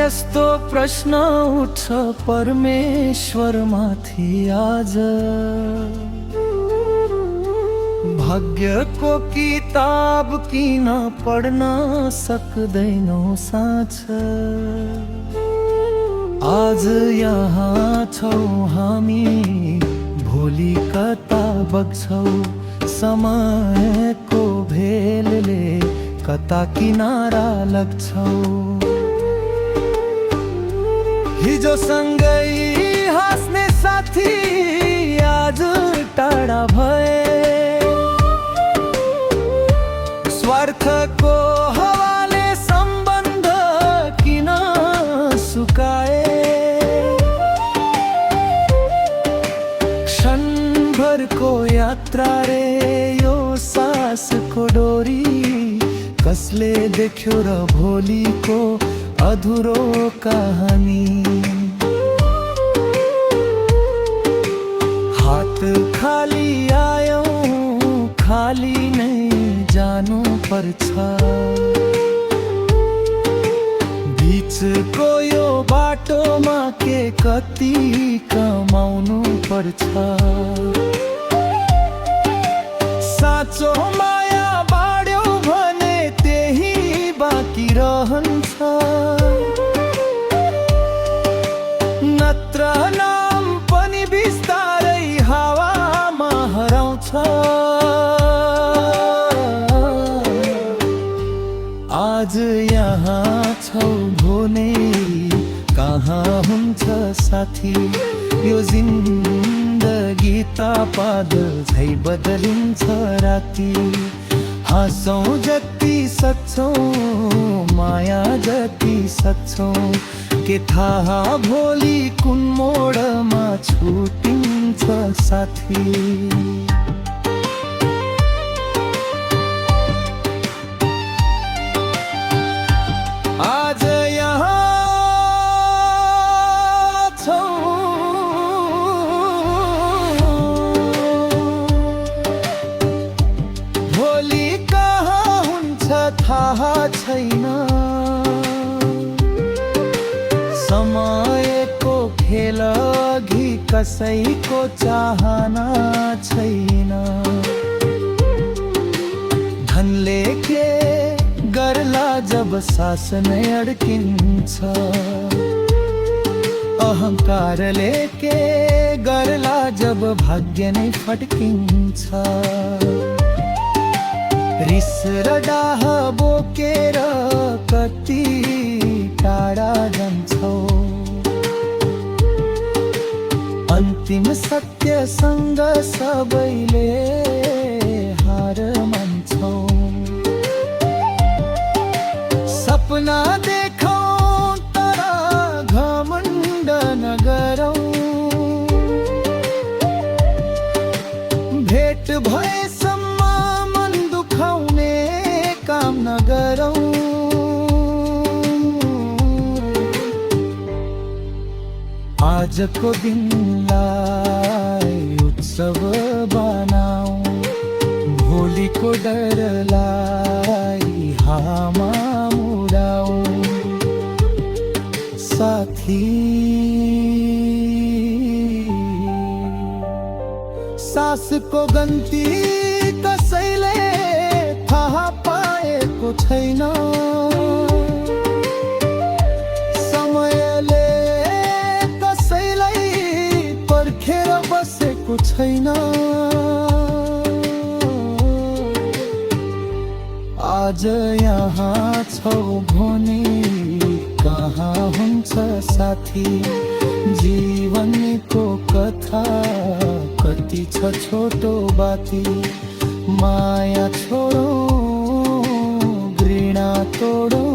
यस्तो प्रश्न उठ्छ परमेश्वरमाथि आज। भाग्यको किताब किन पढ्न सक्दैनौ साँझ? आज यहाँ छौ हामी, भोलि कता बग्छौ? समयको भेलले कता किनारा लग्छौ? हिजो सँगै हाँस्ने साथी आज टाढा भए। स्वार्थको हावाले सम्बन्ध किन सुकाए? क्षणभरको यात्रा रे यो सासको डोरी, कसले देख्यो र भोलिको अधुरो कहानी? हात खाली आयौं, खाली नै जानु पर्छ। बीचको यो बाटोमा के कति कमाउनु पर्छ? साँचो माया बाड्यो भने त्यही बाँकी रहन्छ, नत्र नाम पनि बिस्तारै हावामा हराउँछ। आज यहाँ छौ भने कहाँ हुन्छ साथी? यो जिन्दगी पादल झै बदलिन्छ राति। हाँसौँ जति सक्छौँ, माया जति सक्छौँ, के थाहा भोलि कुन मोडमा छुटिन्छ साथी? आज यहाँ छौ, भोलि कहाँ हुन्छ थाहा छैन। समयको खेल अघि कसैको चाहना छैन। धनले के गर्ला जब सास नै अड्किन्छ, अहङ्कारले के गर्ला जब भाग्य नै फड्किन्छ। रिस र डाह बोकेर कति टाढा जान्छौ? अन्तिम सत्यसँग सबैले हार मान्छौ। सपना देखौँ तर घमण्ड नगरौँ, भेट भएसम्म मन दुखाउने काम नगरौँ। आजको दिनलाई उत्सव बनाऊ, भोलिको डरलाई हामा मुडाऊ साथी। सासको गन्ती कसैले थाहा पाएको छैन। समयले कसैलाई पर्खेर बसेको छैन। आज यहाँ छौ भने कहाँ हुन्छ साथी? जीवनको कथा कति छ छोटो बाती। माया छोडौ, घृणा तोडौ,